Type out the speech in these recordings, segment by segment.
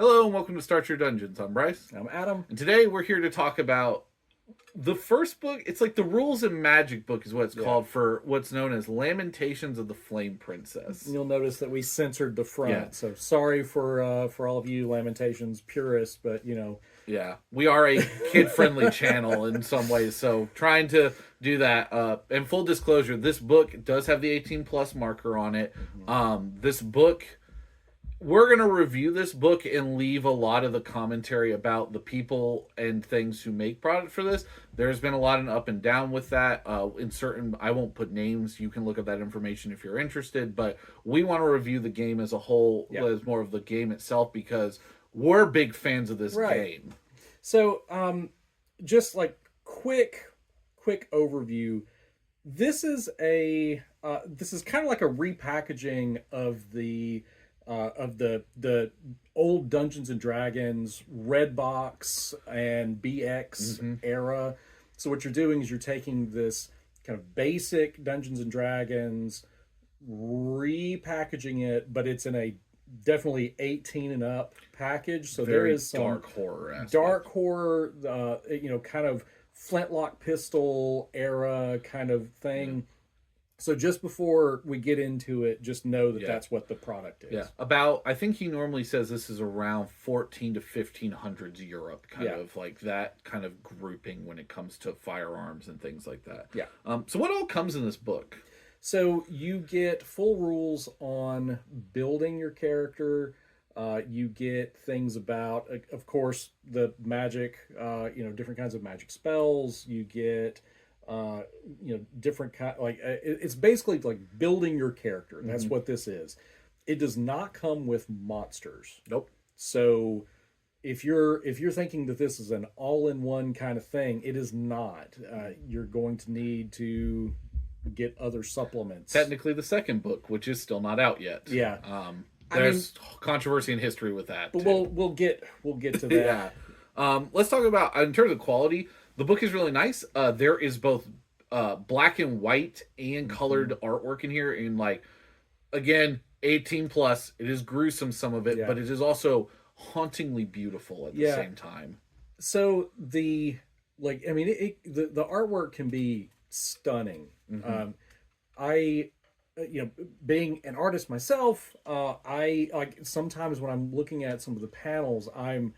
Hello and welcome to Start Your Dungeons. I'm Bryce. I'm Adam. And today we're here to talk about the first book. It's like the Rules and Magic book is what it's called for what's known as Lamentations of the Flame Princess. You'll notice that we censored the front. Yeah. So sorry for all of you Lamentations purists, but Yeah, we are a kid-friendly channel in some ways, so trying to do that. And full disclosure, this book does have the 18 plus marker on it. This book, we're going to review this book and leave a lot of the commentary about the people and things who make product for this. There's been a lot of up and down with that. I won't put names. You can look at that information if you're interested. But we want to review the game as a whole, as more of the game itself, because we're big fans of this game. So, just like quick overview. This is kind of like a repackaging of the old Dungeons and Dragons Red Box and BX era. So what you're doing is you're taking this kind of basic Dungeons and Dragons, repackaging it, but it's in a definitely 18 and up package. So there is some dark horror, kind of flintlock pistol era kind of thing. So just before we get into it, just know that that's what the product is. Yeah, I think he normally says this is around 14 to 1500s Europe, kind of like that kind of grouping when it comes to firearms and things like that. Yeah. So what all comes in this book? So you get full rules on building your character. You get things about, of course, the magic, different kinds of magic spells. You get... different kind, it's basically like building your character. That's what this is. It does not come with monsters. Nope. So if you're thinking that this is an all-in-one kind of thing, it is not. You're going to need to get other supplements. Technically the second book, which is still not out yet. Yeah. There's controversy and history with that. But we'll get to that. Let's talk about, in terms of quality, the book is really nice. There is both black and white and colored artwork in here. And again, 18 plus. It is gruesome, some of it, but it is also hauntingly beautiful at the same time. So the artwork can be stunning. Being an artist myself, I sometimes when I'm looking at some of the panels, I'm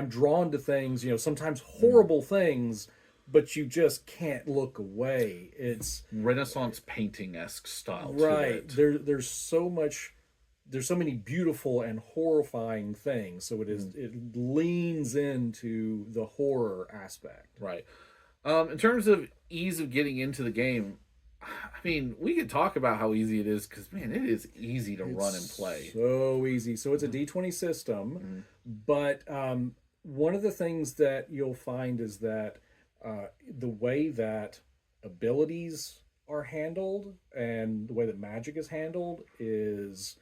drawn to things, sometimes horrible things, but you just can't look away. It's Renaissance painting-esque style right. to it. There's so many beautiful and horrifying things. So it leans into the horror aspect. Right. In terms of ease of getting into the game, I mean, we could talk about how easy it is because, man, it is easy to run and play. So easy. So it's a D20 system, but one of the things that you'll find is that the way that abilities are handled and the way that magic is handled is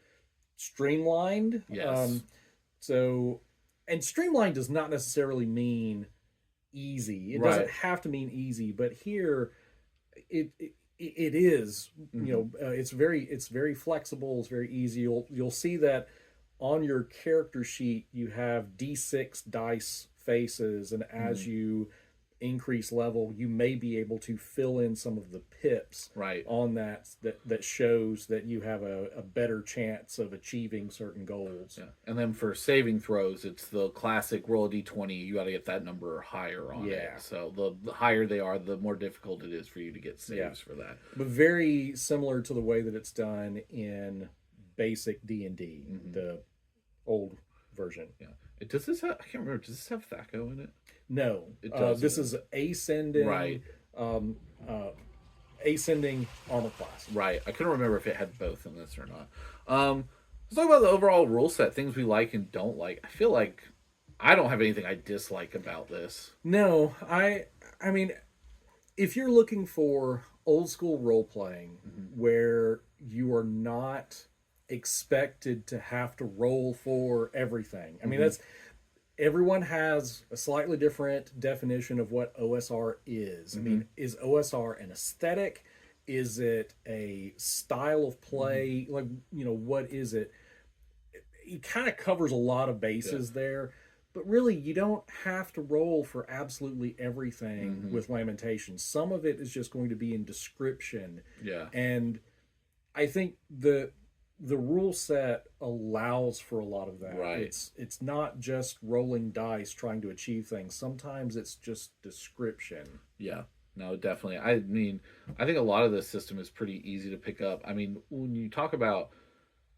streamlined. Yes. And streamlined does not necessarily mean easy. It doesn't have to mean easy, but here it is. It's very flexible. It's very easy. You'll see that on your character sheet you have D6 dice faces, and as you increase level, you may be able to fill in some of the pips on that shows that you have a better chance of achieving certain goals. Yeah. And then for saving throws, it's the classic roll a d20. You got to get that number or higher on it. So the higher they are, the more difficult it is for you to get saves for that. But very similar to the way that it's done in basic D&D, the old version. Yeah. Does this have? I can't remember. Does this have THAC0 in it? No. It doesn't. This is ascending. Ascending armor class. Right. I couldn't remember if it had both in this or not. Let's talk about the overall rule set. Things we like and don't like. I feel like I don't have anything I dislike about this. No. I mean, if you're looking for old school role playing where you are not expected to have to roll for everything. I mean, everyone has a slightly different definition of what OSR is. I mean, is OSR an aesthetic? Is it a style of play? What is it? it kind of covers a lot of bases there. But really, you don't have to roll for absolutely everything with Lamentations. Some of it is just going to be in description. Yeah. And I think the rule set allows for a lot of that. Right. It's not just rolling dice trying to achieve things. Sometimes it's just description. Yeah. No, definitely. I mean, I think a lot of this system is pretty easy to pick up. I mean, when you talk about,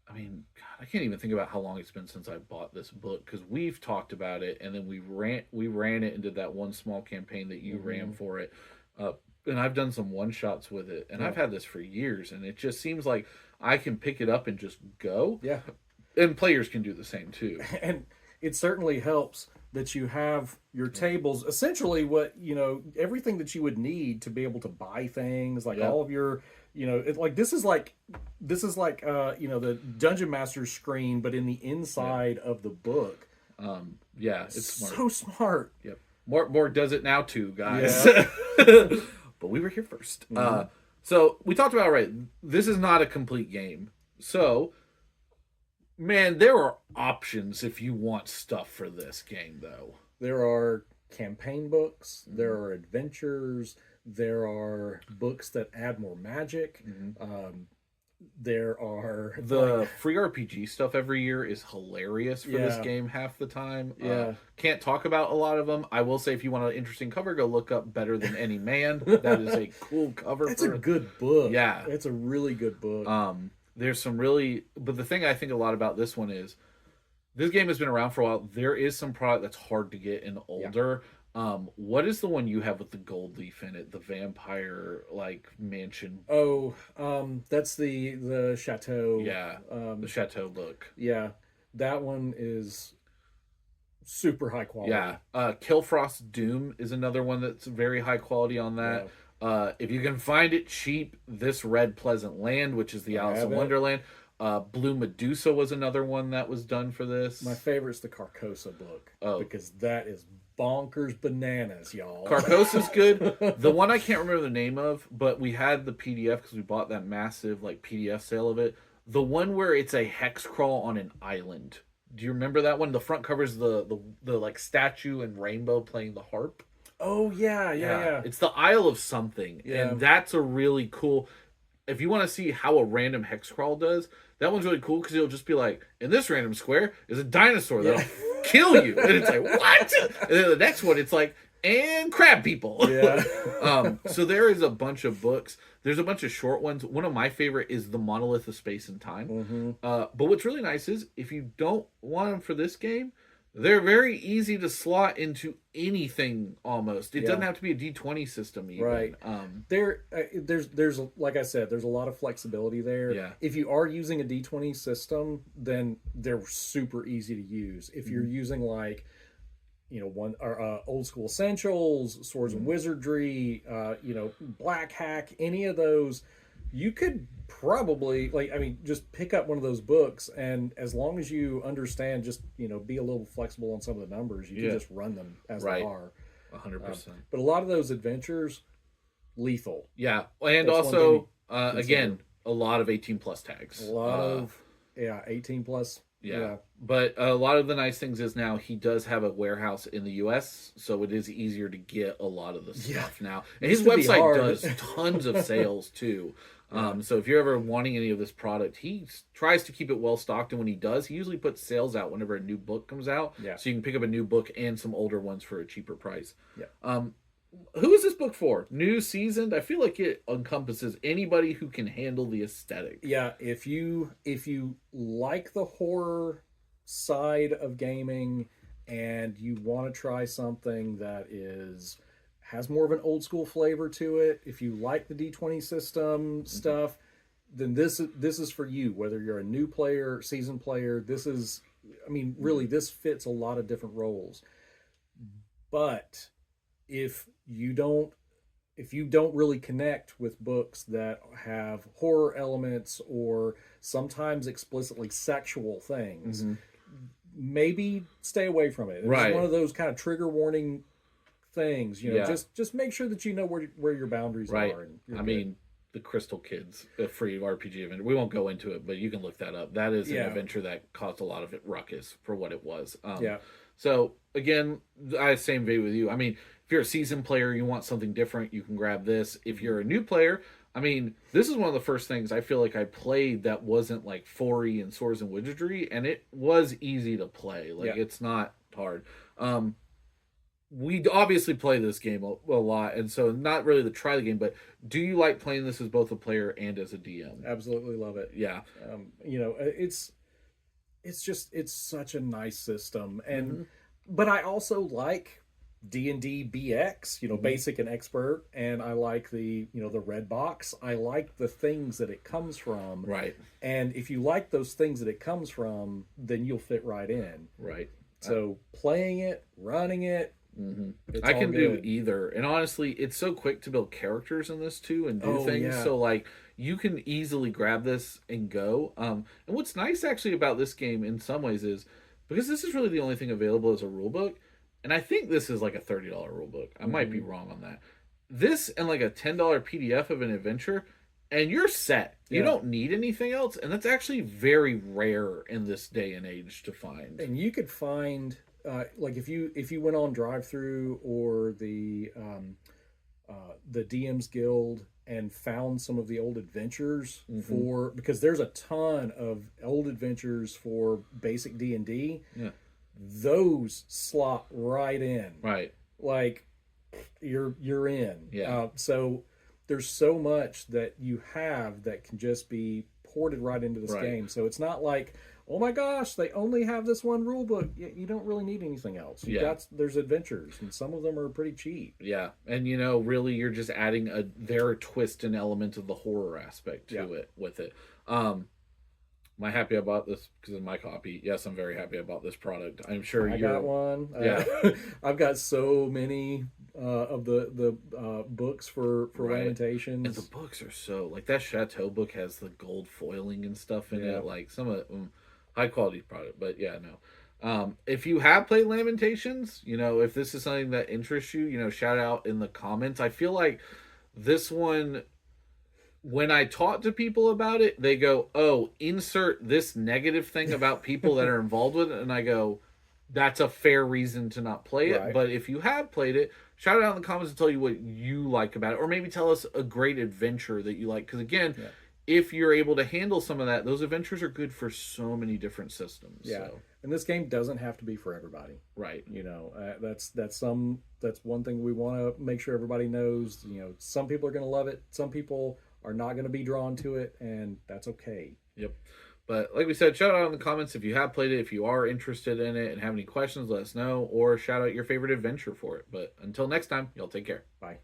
I mean, God, I can't even think about how long it's been since I bought this book, because we've talked about it, and then we ran it and did that one small campaign that you ran for it, and I've done some one shots with it, and I've had this for years, and it just seems like I can pick it up and just go. Yeah, and players can do the same too. And it certainly helps that you have your tables, essentially everything that you would need to be able to buy things, like all of your, this is like the Dungeon Master's screen, but in the inside of the book. It's smart. So smart. Yep. More does it now too, guys. Yeah. But we were here first. So we talked about, this is not a complete game. So, man, there are options if you want stuff for this game, though. There are campaign books. There are adventures. There are books that add more magic. There are the free RPG stuff every year is hilarious for this game half the time. Can't talk about a lot of them. I will say, if you want an interesting cover, go look up Better Than Any Man. That is a cool cover. It's a good book. Yeah, it's a really good book. There's some really, but the thing I think a lot about this one is, this game has been around for a while. There is some product that's hard to get and older. What is the one you have with the gold leaf in it? The vampire mansion. Oh, that's the chateau. Yeah, the chateau book. Yeah, that one is super high quality. Yeah, Killfrost Doom is another one that's very high quality on that. If you can find it cheap, this Red Pleasant Land, which is the Alice in Wonderland. Blue Medusa was another one that was done for this. My favorite's the Carcosa book. Because that is bonkers bananas, y'all. Carcosa's good. The one I can't remember the name of, but we had the PDF because we bought that massive PDF sale of it. The one where it's a hex crawl on an island. Do you remember that one? The front cover is the statue and rainbow playing the harp. Oh yeah. It's the Isle of Something, and that's a really cool. If you want to see how a random hex crawl does, that one's really cool because it'll just be like, in this random square is a dinosaur that'll kill you, and it's like, what? And then the next one, it's like, and crab people. So there is a bunch of books. There's a bunch of short ones. One of my favorite is The Monolith of Space and Time. But what's really nice is, if you don't want them for this game, they're very easy to slot into anything almost. It doesn't have to be a D20 system even. Right. There's like I said, there's a lot of flexibility there. Yeah. If you are using a D20 system, then they're super easy to use. If you're using Old School Essentials, Swords and Wizardry, Black Hack, any of those, you could probably just pick up one of those books, and as long as you understand, just be a little flexible on some of the numbers, you can just run them as they are. 100%. But a lot of those adventures, lethal. Yeah, and that's also again, a lot of 18 plus tags. A lot of 18 plus. Yeah. But a lot of the nice things is now he does have a warehouse in the U.S., so it is easier to get a lot of the stuff now. And his website does tons of sales too. So if you're ever wanting any of this product, he tries to keep it well stocked, and when he does, he usually puts sales out whenever a new book comes out. Yeah. So you can pick up a new book and some older ones for a cheaper price. Yeah. Who is this book for? New, seasoned? I feel like it encompasses anybody who can handle the aesthetic. Yeah, if you like the horror side of gaming and you want to try something that has more of an old school flavor to it, if you like the D20 system stuff, then this is for you. Whether you're a new player, seasoned player, this fits a lot of different roles. But if you don't really connect with books that have horror elements or sometimes explicitly sexual things, maybe stay away from it. It's one of those kind of trigger warning things. Just make sure that you know where your boundaries are. I mean, the Crystal Kids, a free RPG adventure. We won't go into it, but you can look that up. That is an adventure that caused a lot of it ruckus for what it was. Yeah. So again, I same vein with you. I mean, if you're a seasoned player, you want something different, you can grab this. If you're a new player, I mean, this is one of the first things I feel like I played that wasn't like 4E and Swords and Wizardry, and it was easy to play. Like it's not hard. We obviously play this game a lot, and so not really to try the game, but do you like playing this as both a player and as a DM? Absolutely love it. Yeah. You know, it's such a nice system, and but I also like D&D BX, you know, basic and expert, and I like the, you know, the red box. I like the things that it comes from. Right. And if you like those things that it comes from, then you'll fit right in. Right. So playing it, running it, I can do either. And honestly, it's so quick to build characters in this too and do things. So like you can easily grab this and go. And what's nice actually about this game in some ways is because this is really the only thing available as a rule book. And I think this is like a $30 rule book. I might be wrong on that. This and like a $10 PDF of an adventure, and you're set. You don't need anything else. And that's actually very rare in this day and age to find. And you could find like if you went on Drive Through or the DM's Guild and found some of the old adventures for, because there's a ton of old adventures for basic D&D. Yeah. Those slot right in. Right. Like you're in. Yeah. So there's so much that you have that can just be ported right into this game. So it's not like, oh my gosh, they only have this one rule book. You don't really need anything else. There's adventures, and some of them are pretty cheap. Yeah, and you know, really, you're just adding their twist and element of the horror aspect to it with it. Am I happy about this because of my copy? Yes, I'm very happy about this product. I'm sure I got one. Yeah, I've got so many of the books for Lamentations. And the books are so like that Chateau book has the gold foiling and stuff in it. Like some of high quality product, but yeah, no. If you have played Lamentations, you know, if this is something that interests you, you know, shout out in the comments. I feel like this one, when I talk to people about it, they go, oh, insert this negative thing about people that are involved with it. And I go, that's a fair reason to not play it. But if you have played it, shout it out in the comments and tell you what you like about it. Or maybe tell us a great adventure that you like. Because again, if you're able to handle some of that, those adventures are good for so many different systems. Yeah. So. And this game doesn't have to be for everybody. Right. You know, that's one thing we want to make sure everybody knows. You know, some people are going to love it. Some people are not going to be drawn to it, and that's okay. Yep. But like we said, shout out in the comments if you have played it, if you are interested in it and have any questions, let us know, or shout out your favorite adventure for it. But until next time, y'all take care. Bye.